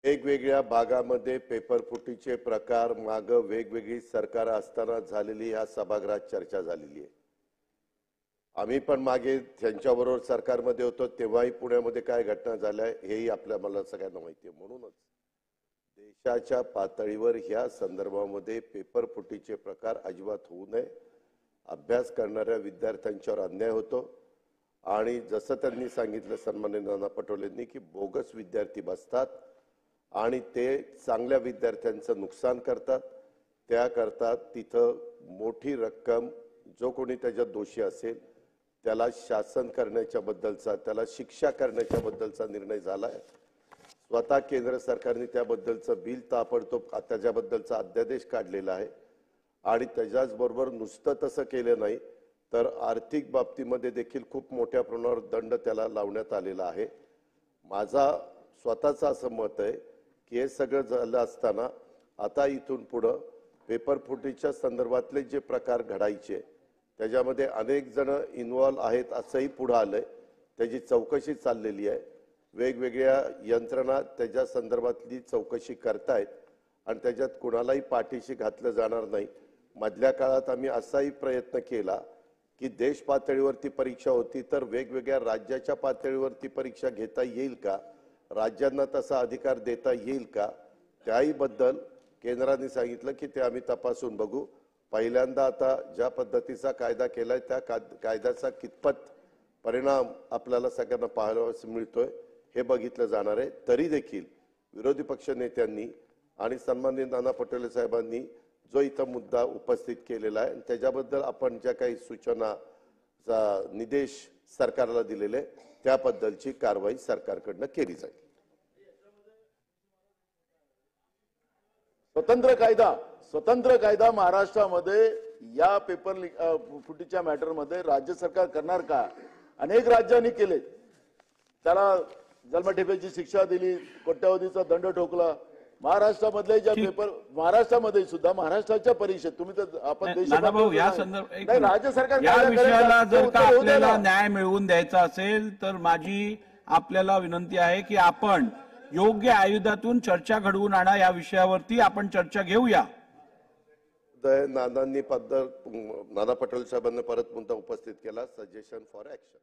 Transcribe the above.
वेगवेगळ्या भागामध्ये पेपरफुटीचे प्रकार माग वेगवेगळी सरकार असताना झालेली ह्या सभागृहात चर्चा झालेली आहे। आम्ही पण मागे त्यांच्याबरोबर सरकारमध्ये होतो तेव्हाही पुण्यामध्ये काय घटना झाल्या हेही मला सगळ्यांना माहिती आहे। म्हणूनच देशाच्या पातळीवर ह्या संदर्भामध्ये पेपरफुटीचे प्रकार अजिबात होऊ नये। अभ्यास करणाऱ्या विद्यार्थ्यांच्यावर अन्याय होतो आणि जसं त्यांनी सांगितलं सन्माननीय नाना पटोलेंनी की बोगस विद्यार्थी बसतात आणि ते चांगल्या विद्यार्थ्यांचं नुकसान करतात। त्याकरता तिथं मोठी रक्कम जो कोणी त्याच्यात दोषी असेल त्याला शासन करण्याच्या बद्दलचा त्याला शिक्षा करण्याच्या बद्दलचा निर्णय झाला आहे। स्वतः केंद्र सरकारने त्याबद्दलचं बिल ताबडतोब त्याच्याबद्दलचा अध्यादेश काढलेला आहे आणि त्याच्याचबरोबर नुसतं तसं केलं नाही तर आर्थिक बाबतीमध्ये देखील खूप मोठ्या प्रमाणावर दंड त्याला लावण्यात आलेला आहे। माझा स्वतःचं असं मत आहे की हे सगळं झालं असताना आता इथून पुढे पेपरफुटीच्या संदर्भातले जे प्रकार घडायचे त्याच्यामध्ये अनेक जण इन्व्हॉल्व आहेत असंही पुढे आलंय। त्याची चौकशी चाललेली आहे। वेगवेगळ्या यंत्रणा त्याच्या संदर्भातली चौकशी करतायत आणि त्याच्यात कुणालाही पाठीशी घातलं जाणार नाही। मधल्या काळात आम्ही असाही प्रयत्न केला की देश पातळीवरती परीक्षा होती तर वेगवेगळ्या राज्याच्या पातळीवरती परीक्षा घेता येईल का, राज्यांना तसा अधिकार देता येईल का, त्याही बद्दल केंद्राने सांगितलं की ते आम्ही तपासून बघू। पहिल्यांदा आता ज्या पद्धतीचा कायदा केलाय त्या कायद्याचा कितपत परिणाम आपल्याला सगळ्यांना पाहायला मिळतोय हे बघितलं जाणार आहे। तरी देखील विरोधी पक्ष नेत्यांनी आणि सन्माननीय नाना पटोले साहेबांनी जो इथं मुद्दा उपस्थित केलेला आहे त्याच्याबद्दल आपण ज्या काही सूचना निर्देश सरकारला दिलेले त्याबद्दलची कारवाई सरकारकडून केली जाईल। स्वतंत्र कायदा महाराष्ट्रामध्ये या पेपर फुटीच्या मॅटर मध्ये राज्य सरकार करणार का? अनेक राज्यांनी केले, त्याला जन्मठेपेची शिक्षा दिली, कोट्यावधीचा दंड ठोकला। महाराष्ट्रामधले ज्या पेपर महाराष्ट्रामध्ये सुद्धा महाराष्ट्राच्या परीक्षेत तुम्ही तर आपण राज्य सरकार या विषयाला जर का आपल्याला न्याय मिळवून द्यायचा असेल तर माझी आपल्याला विनंती आहे की आपण योग्य आयुधातून चर्चा घडवून आणा। या विषयावरती आपण चर्चा घेऊया। नाना पटोले साहेबांनी परत मुद्दा उपस्थित केला, सजेशन फॉर ऍक्शन।